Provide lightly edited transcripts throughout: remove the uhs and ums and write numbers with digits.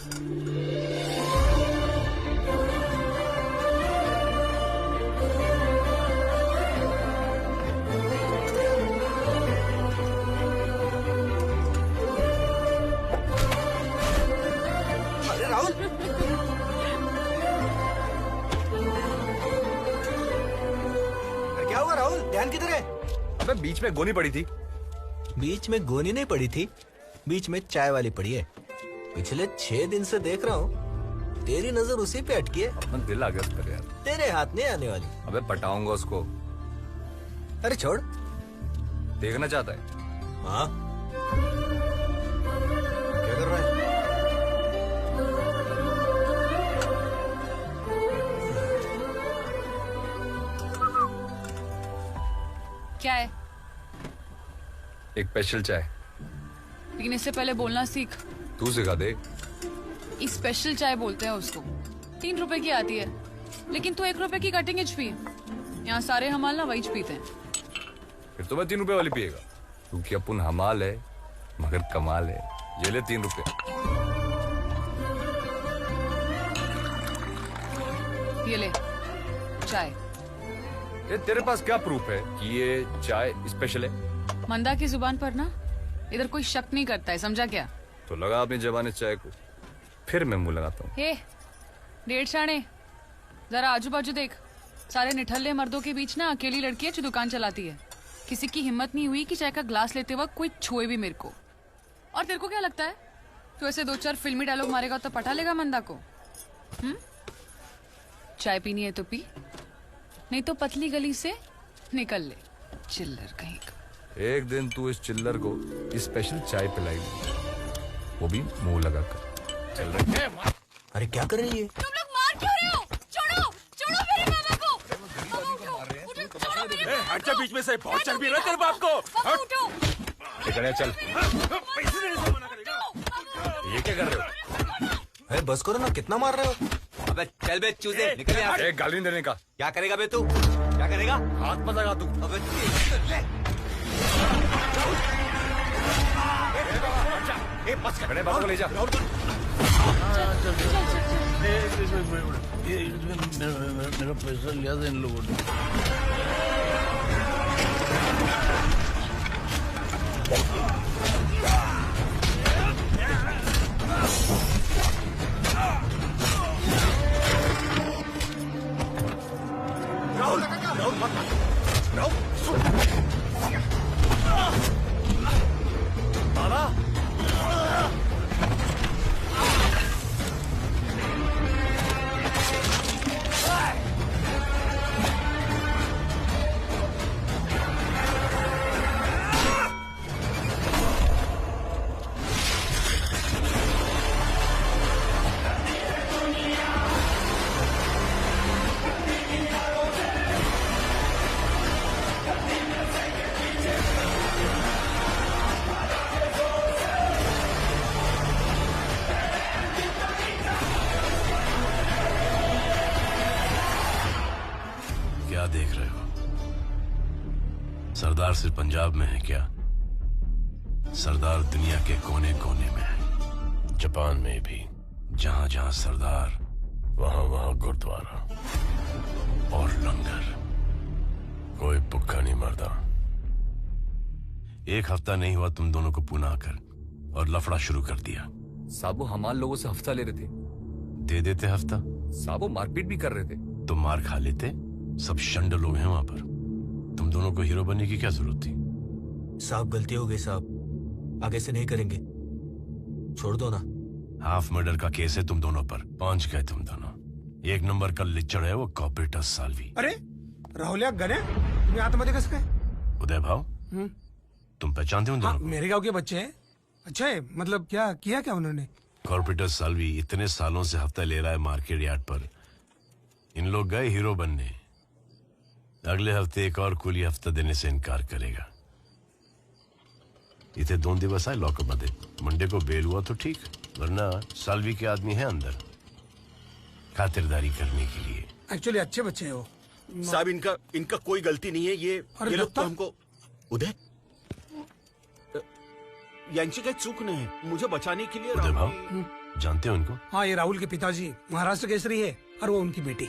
अरे राहुल, क्या हुआ राहुल? ध्यान किधर है? अबे बीच में गोनी पड़ी थी। बीच में गोनी नहीं पड़ी थी, बीच में चाय वाली पड़ी है। पिछले 6 दिन से देख रहा हूँ, तेरी नजर उसी पे अटकी है। अपना दिल आ गया उस पर यार। तेरे हाथ नहीं आने वाली। अबे पटाऊंगा उसको। अरे छोड़। देखना चाहता है। हाँ, क्या कर रहा है? क्या है? एक स्पेशल चाय। पीने से पहले बोलना सीख। तू सिखा दे। स्पेशल चाय बोलते हैं उसको। 3 रुपए की आती है, लेकिन तू 1 रुपए की कटिंग एज पी। यहाँ सारे हमाल ना वही पीते हैं। फिर तो मैं 3 रुपए वाली पिएगा, क्योंकि अपन हमाल है मगर कमाल है। ये ले 3 रुपए। ये ले चाय। ये तेरे पास क्या प्रूफ है कि ये चाय स्पेशल है? मंदा की जुबान पर ना इधर कोई शक नहीं करता है, समझा क्या? तो लगा अपनी जबान इस चाय को, फिर मैं मुंह लगाता हूँ। हे डेढ़ शाणे, जरा आजू बाजू देख। सारे निठल्ले मर्दों के बीच ना अकेली लड़की है जो दुकान चलाती है। किसी की हिम्मत नहीं हुई कि चाय का ग्लास लेते वक्त कोई छुए भी मेरे को। और तेरे को क्या लगता है तू ऐसे 2-4 फिल्मी डायलॉग मारेगा तो पटा लेगा मंदा को? चाय पीनी है तो पी, नहीं तो पतली गली से निकल ले, चिल्लर कहीं का। एक दिन तू इस चिल्लर को स्पेशल चाय पिलाएगी, वो भी मुंह लगाकर। चल रहे। अरे क्या कर रही है? तुम लोग मार क्यों रहे हो? छोड़ो, छोड़ो मेरे मामा को। छोड़ो मेरे मामा को। हट जा बीच में से, बहुत चल भी रहा है तेरे बाप को। बाबू उठो। चल। पैसे देने से मना करेगा। ये क्या कर रहे हो? अरे बस करो ना, कितना मार रहे हो? अबे चल बे चूजे, निकल यहाँ से। एक गाली नहीं देने का। क्या करेगा बे तू? क्या करेगा? हाथ मत लगा तू। अबे बस खड़े बाबू को ले जा। मेरा पैसा लिया था इन लोगों ने। क्या देख रहे हो? सरदार सिर्फ पंजाब में है क्या? सरदार दुनिया के कोने कोने में है, जापान में भी। जहां जहां सरदार, वहां वहां गुरुद्वारा और लंगर। कोई भुक्खा नहीं मरता। 1 हफ्ता नहीं हुआ तुम दोनों को पुणे आकर, और लफड़ा शुरू कर दिया। साबू हमारे लोगों से हफ्ता ले रहे थे। दे देते हफ्ता, साबू मारपीट भी कर रहे थे। तो मार खा लेते। सब शंड लोग हैं वहां पर। तुम दोनों को हीरो बनने की क्या जरूरत थी? साहब गलती हो गई साहब, आगे से नहीं करेंगे, छोड़ दो ना। हाफ मर्डर का केस है तुम दोनों पर। पहुंच गए तुम दोनों। 1 नंबर का लिच्चड़ है वो कॉपरेटस साल्वी। अरे राहुल गणे, तुम्ही आतमध्ये कसं काय? उदय भाव, तुम पहचानते हो उन दोनों को? मेरे गांव के बच्चे हैं। अच्छा है, मतलब क्या किया क्या उन्होंने? कॉर्पोरेटस साल्वी इतने सालों से हफ्ता ले रहा है मार्केट यार्ड पर। इन लोग गए हीरो बनने। अगले हफ्ते एक और कुली हफ्ता देने से इनकार करेगा। इतने 2 दिवस आए लॉकअप मध्ये। मंडे को बेल हुआ तो ठीक, वरना साल्वी के आदमी है अंदर खातिरदारी करने के लिए। एक्चुअली अच्छे बच्चे हैं वो। साहब इनका कोई गलती नहीं है। ये लोग तो हमको उदय यांची काही चूक नाही, मुझे बचाने के लिए उदय भाव, जानते हो उनको? हाँ, ये राहुल के पिताजी महाराष्ट्र केसरी है और वो उनकी बेटी।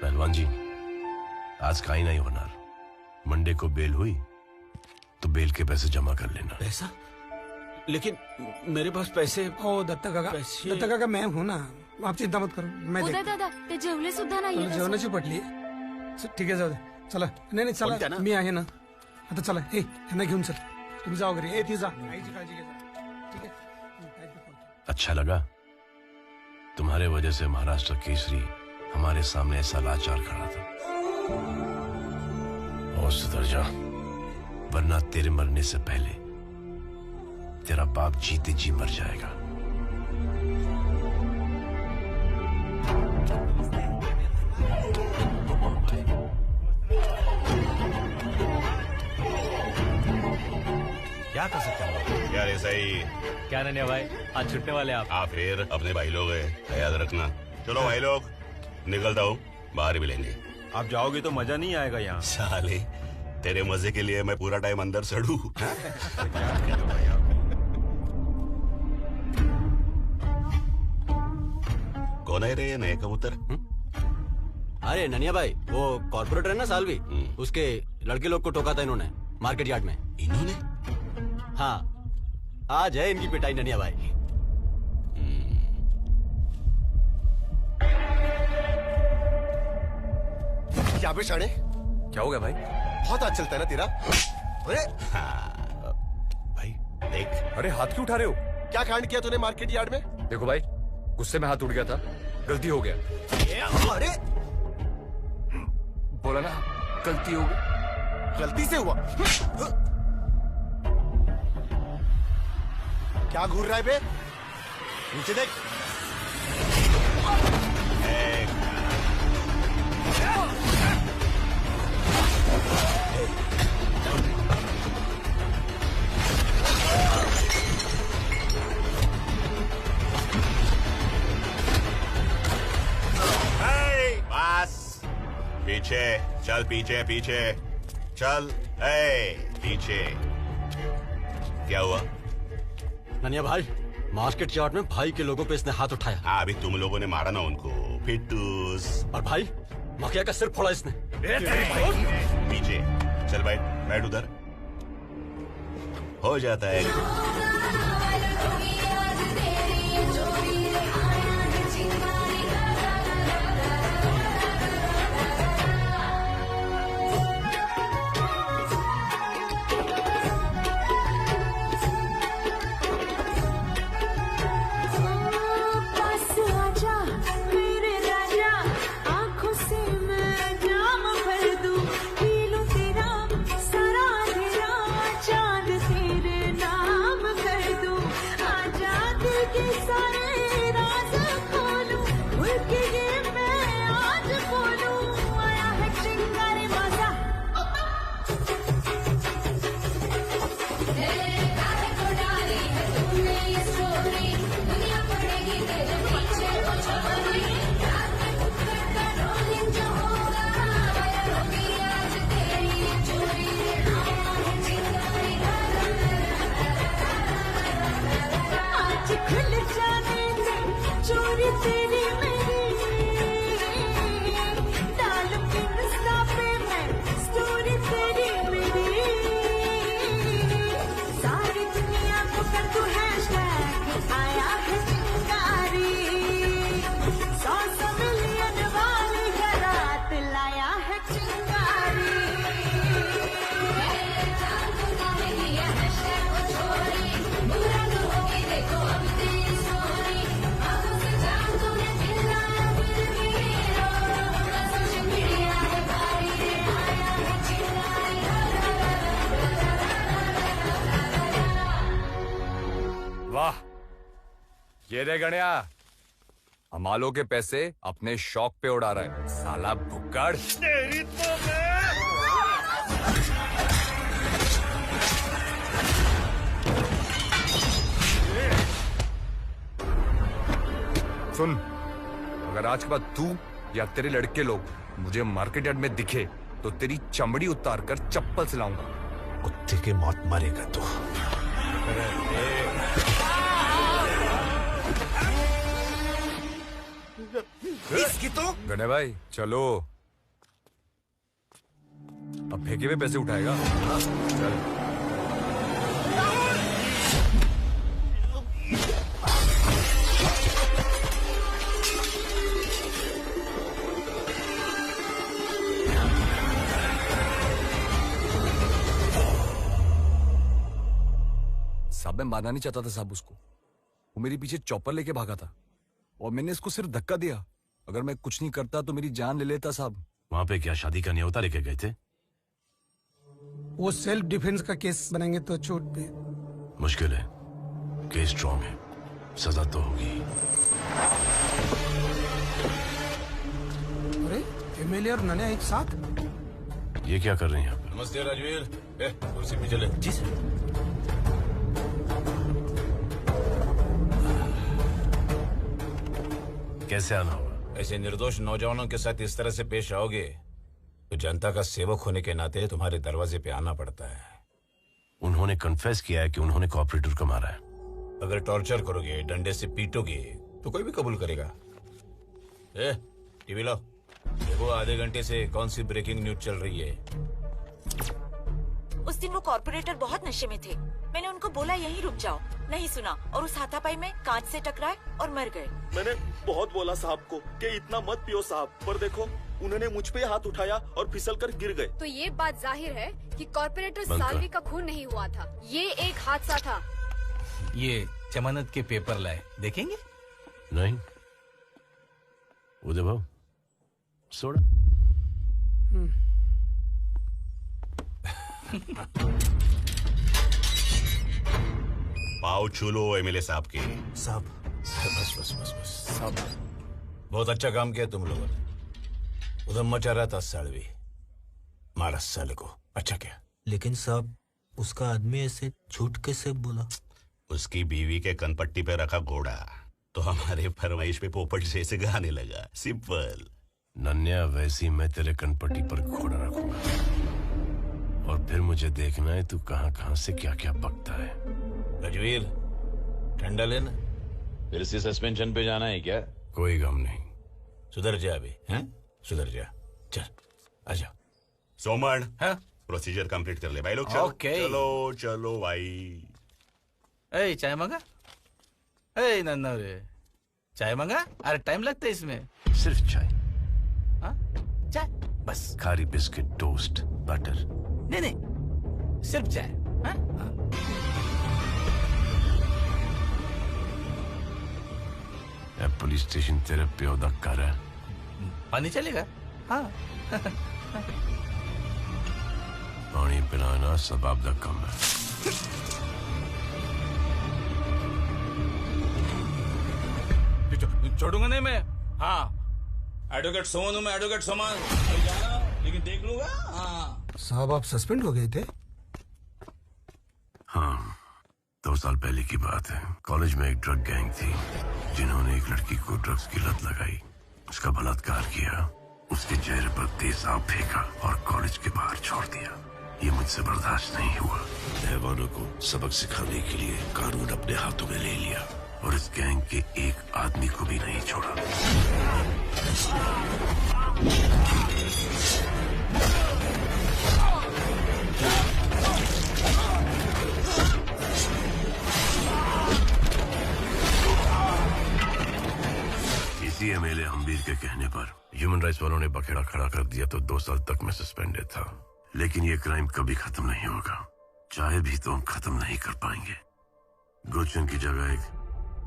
पहलवान जी, आज का ही नहीं होना। मंडे को बेल हुई तो बेल के पैसे जमा कर लेना। पैसा? लेकिन मेरे पास पैसे। ओ दत्ता काका, दत्ता काका मैं हूँ ना, आप चिंता मत करो, मैं उदय दादा ते जेवले सुद्धा नाहीये तसं. जेवणाची पटली ठीक आहे, जाऊ दे, चला. नाही नाही कोणत्या चला, ना? मी आहे ना आता, चला. हे यांना घेऊन चल, तुम्ही जाओ घरी. ती जा, आईची काळजी घे जा. ठीक आहे. अच्छा लगा? तुम्हारे वजह से महाराष्ट्र केसरी हमारे सामने ऐसा लाचार खड़ा था। और सुधर जा, वरना तेरे मरने से पहले तेरा बाप जीते जी मर जाएगा। क्या कर सकते हैं? यार ऐसा ही। क्या नन्या भाई, आज छुट्टने वाले आप? आप फिर अपने भाई लोग हैं, याद रखना। चलो भाई लोग, निकलता हूँ, बाहर मिलेंगे। आप जाओगे तो मजा नहीं आएगा यहाँ। साले, तेरे मजे के लिए मैं पूरा टाइम अंदर सड़ू। कौन है रे ये नए कबूतर? अरे ननिया भाई, वो कॉर्पोरेटर है ना सालवी, उसके लड़के लोग को टोका था इन्होंने मार्केट यार्ड में। इन्होंने? हाँ, आज है इनकी पिटाई ननिया भाई। क्या बे शाणे, क्या हो गया भाई? बहुत आज चलता है ना तेरा। अरे भाई देख। अरे हाथ क्यों उठा रहे हो? क्या कांड किया तूने मार्केट यार्ड में? देखो भाई, गुस्से में हाथ उठ गया था, गलती हो गया। अरे बोला ना, गलती हो गई। गलती से हुआ? क्या घूर रहा है बे? नीचे देख। बस पीछे चल, पीछे पीछे चल। पीछे। क्या हुआ? ननिया भाई, मार्केट यार्ड में भाई के लोगों पे इसने हाथ उठाया। हाँ, अभी तुम लोगों ने मारा ना उनको, फिटूस। और भाई मखिया का सिर फोड़ा इसने। पीछे चल, बैठ बैठ उधर। हो जाता है। वाह, ये रे गणिया, हमालों के पैसे अपने शौक पे उड़ा रहा है साला भुक्कड़। तेरी तो सुन, अगर आज के बाद तू या तेरे लड़के लोग मुझे मार्केट यार्ड में दिखे तो तेरी चमड़ी उतार कर चप्पल से लाऊंगा। कुत्ते के मौत मरेगा तू। इसकी तो गणे भाई चलो, अब फेंके हुए पैसे उठाएगा। चल साहब, मैं मारना नहीं चाहता था साहब उसको। वो मेरे पीछे चॉपर लेके भागा था और मैंने इसको सिर्फ धक्का दिया। अगर मैं कुछ नहीं करता तो मेरी जान ले लेता साहब। वहां पे क्या शादी का न्योता लेके गए थे? वो सेल्फ डिफेंस का केस बनाएंगे तो चोट पे। मुश्किल है, केस स्ट्रॉन्ग है, सजा तो होगी। अरे एमएलए और नन्या एक साथ? ये क्या कर रहे हैं यहाँ पे? नमस्ते राजवीर, कुर्सी पे चले। जी सर। कैसे आना होगा? ऐसे निर्दोष नौजवानों के साथ इस तरह से पेश आओगे तो जनता का सेवक होने के नाते तुम्हारे दरवाजे पे आना पड़ता है। उन्होंने कन्फेस किया है कि उन्होंने कॉपरेटर को मारा है। अगर टॉर्चर करोगे, डंडे से पीटोगे तो कोई भी कबूल करेगा। टीवी लाओ, देखो आधे घंटे से कौन सी ब्रेकिंग न्यूज चल रही है। उस दिन वो कॉर्पोरेटर बहुत नशे में थे। मैंने उनको बोला यहीं रुक जाओ, नहीं सुना और उस हाथापाई में कांच से टकराए और मर गए। मैंने बहुत बोला साहब को कि इतना मत पियो साहब, पर देखो उन्होंने मुझ पे हाथ उठाया और फिसल कर गिर गए। तो ये बात जाहिर है कि कॉर्पोरेटर साल्वी का खून नहीं हुआ था, ये एक हादसा था। ये जमानत के पेपर लाए, देखेंगे? नहीं, उदय भाव सोड़ा। पाव छू लो एमएलए साहब के। साहब बस बस बस बस साहब, बहुत अच्छा काम किया तुम लोगों ने। उधर मचा रहा था सालवी, मारा साले को, अच्छा क्या। लेकिन साहब उसका आदमी ऐसे झूठ कैसे बोला? उसकी बीवी के कनपट्टी पे रखा घोड़ा तो हमारे फरमाइश पे पोपट जैसे गाने लगा। सिंपल। नन्या, वैसी मैं तेरे कनपट्टी पर घोड़ा रखूंगा और फिर मुझे देखना है तू कहां कहां से क्या क्या बकता है। रजवीर, ठंडा लेना। फिर से सस्पेंशन पे जाना है क्या? कोई गम नहीं। सुधर जा अभी, हैं? सुधर जा, चल आजा। सोमन, प्रोसीजर कंप्लीट कर ले भाई लोग। चलो ओके। चलो चलो भाई। ए, चाय मांगा? ए नन्ना रे, चाय मांगा? अरे टाइम लगता है इसमें। सिर्फ चाय? हाँ, चाय बस। खारी बिस्किट, टोस्ट, बटर? नहीं नहीं, सिर्फ चाय। हाँ? पुलिस स्टेशन तेरे प्यो दा घर है। पानी चलेगा? हाँ। पानी पिलाना सबाब दा कम है। छोड़ूंगा नहीं मैं। हाँ, एडवोकेट सोमन हूँ मैं, एडवोकेट सोमन। लेकिन देख लूंगा। हाँ साहब, आप सस्पेंड हो गए थे? हाँ, 2 साल पहले की बात है। कॉलेज में एक ड्रग गैंग थी जिन्होंने एक लड़की को ड्रग्स की लत लगाई, उसका बलात्कार किया, उसके चेहरे पर तेजाब फेंका और कॉलेज के बाहर छोड़ दिया। ये मुझसे बर्दाश्त नहीं हुआ। हैवानों को सबक सिखाने के लिए कानून अपने हाथों में ले लिया और इस गैंग के एक आदमी को भी नहीं छोड़ा। इसी एमएलए हम्बीर के कहने पर ह्यूमन राइट्स वालों ने बखेड़ा खड़ा कर दिया तो 2 साल तक मैं सस्पेंडेड था। लेकिन ये क्राइम कभी खत्म नहीं होगा, चाहे भी तो हम खत्म नहीं कर पाएंगे। गोचन की जगह एक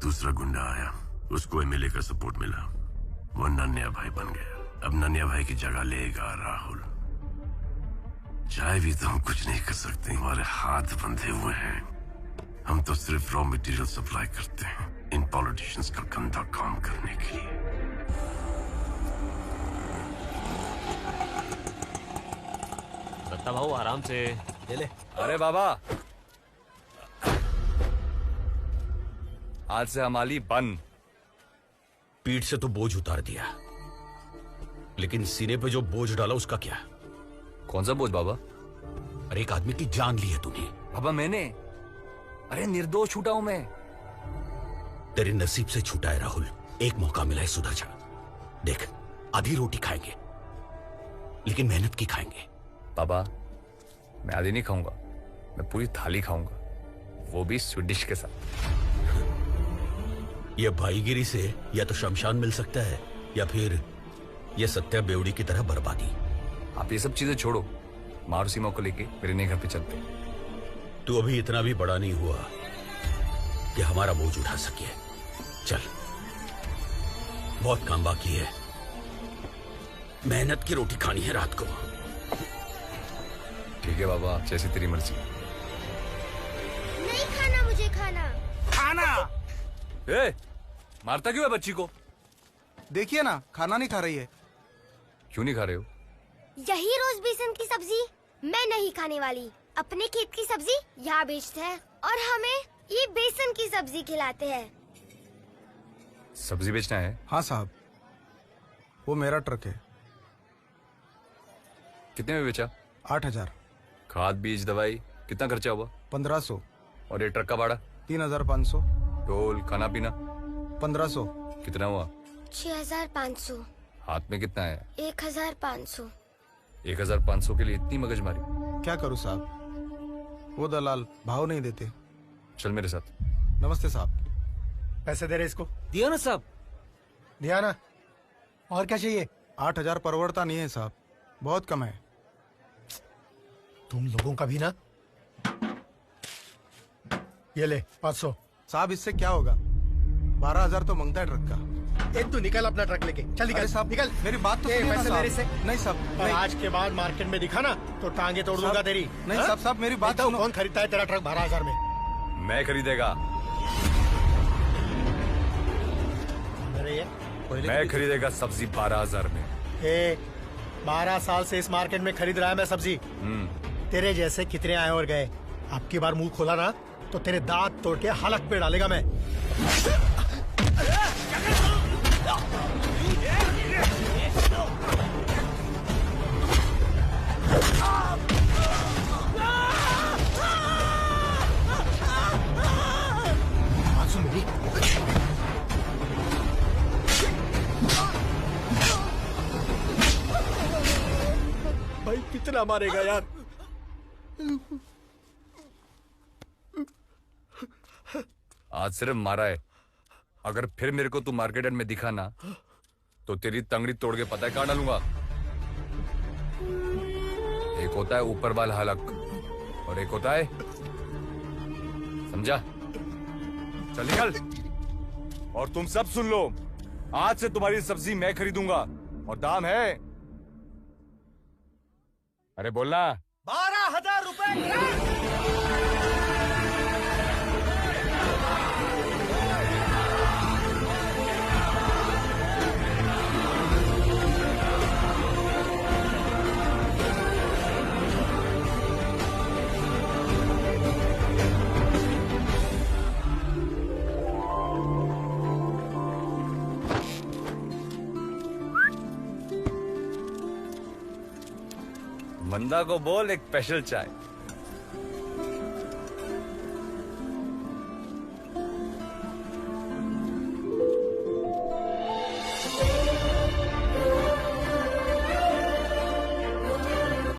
दूसरा गुंडा आया, उसको एमएलए का सपोर्ट मिला, वो नन्या भाई बन गया। अब नन्या भाई की जगह लेगा राहुल। चाहे भी तो हम कुछ नहीं कर सकते, हमारे हाथ बंधे हुए हैं। हम तो सिर्फ रॉ मटेरियल सप्लाई करते हैं इन पॉलिटिशियंस का गंदा काम करने के लिए। दत्ता भाऊ आराम से ले। अरे बाबा, आज से हमारी बंद। पीठ से तो बोझ उतार दिया, लेकिन सीने पे जो बोझ डाला उसका क्या? कौन सा बोझ बाबा? अरे एक आदमी की जान ली है तूने। बाबा मैंने, अरे निर्दोष छूटा हूं मैं। तेरे नसीब से छूटा है राहुल, एक मौका मिला है, सुधर जा। देख, आधी रोटी खाएंगे लेकिन मेहनत की खाएंगे। पापा, मैं आधी नहीं खाऊंगा, मैं पूरी थाली खाऊंगा, वो भी स्वीडिश के साथ। यह भाईगिरी से या तो शमशान मिल सकता है या फिर यह सत्या बेवड़ी की तरह बर्बादी। आप ये सब चीजें छोड़ो, मारुसीमा को लेके मेरे नए घर पे चलते। तू अभी इतना भी बड़ा नहीं हुआ कि हमारा बोझ उठा सके। चल, बहुत काम बाकी है, मेहनत की रोटी खानी है रात को। ठीक है बाबा, जैसी तेरी मर्जी। नहीं खाना, मुझे खाना। खाना? ए, मारता क्यों है बच्ची को? देखिए ना, खाना नहीं खा रही है। क्यों नहीं खा रहे हो? यही रोज बेसन की सब्जी मैं नहीं खाने वाली। अपने खेत की सब्जी यहाँ बेचते हैं और हमें ये बेसन की सब्जी खिलाते हैं। सब्जी बेचना है? हाँ साहब, वो मेरा ट्रक है। कितने में बेचा? 8,000। खाद बीज दवाई कितना खर्चा हुआ? 1500। और ये ट्रक का भाड़ा? 3,500। टोल खाना पीना? 1500। कितना हुआ? 6,500। हाथ में कितना है? 1,500। 1,500 के लिए इतनी मगजमारी? क्या करूँ साहब, वो दलाल भाव नहीं देते। चल मेरे साथ। नमस्ते साहब। पैसे दे रहे इसको? दिया ना साहब। दिया ना। और क्या चाहिए? 8,000 परवड़ता नहीं है साहब, बहुत कम है। तुम लोगों का भी ना। ये ले 500। साहब इससे क्या होगा, 12,000 तो मांगता है ट्रक का। तू निकल अपना ट्रक लेके, चल निकल साहब, निकल। मेरी बात तो सुनिए ना पैसे साहब। मेरे से नहीं साहब, और नहीं। आज के बाद मार्केट में दिखा ना तो टांगे तोड़ दूंगा तेरी। नहीं साहब, साहब मेरी बात बताओ, सुनो। कौन खरीदता है तेरा ट्रक 12,000 में? मैं खरीदेगा। अरे ये मैं खरीदेगा सब्जी 12,000 में। 12 साल से इस मार्केट में खरीद रहा है मैं सब्जी। तेरे जैसे कितने आए और गए। अब की बार मुंह खोला ना तो तेरे दांत तोड़ के हलक पे डालेगा मैं। भाई कितना मारेगा यार। आज सिर्फ मारा है, अगर फिर मेरे को तू मार्केट में दिखा ना तो तेरी तंगड़ी तोड़ के पता है कहाँ डालूंगा। एक होता है ऊपर वाला हलक और एक होता है, समझा? चल निकल। और तुम सब सुन लो, आज से तुम्हारी सब्जी मैं खरीदूंगा और दाम है, अरे बोलना, 12,000 रुपए। मंदा को बोल एक स्पेशल चाय।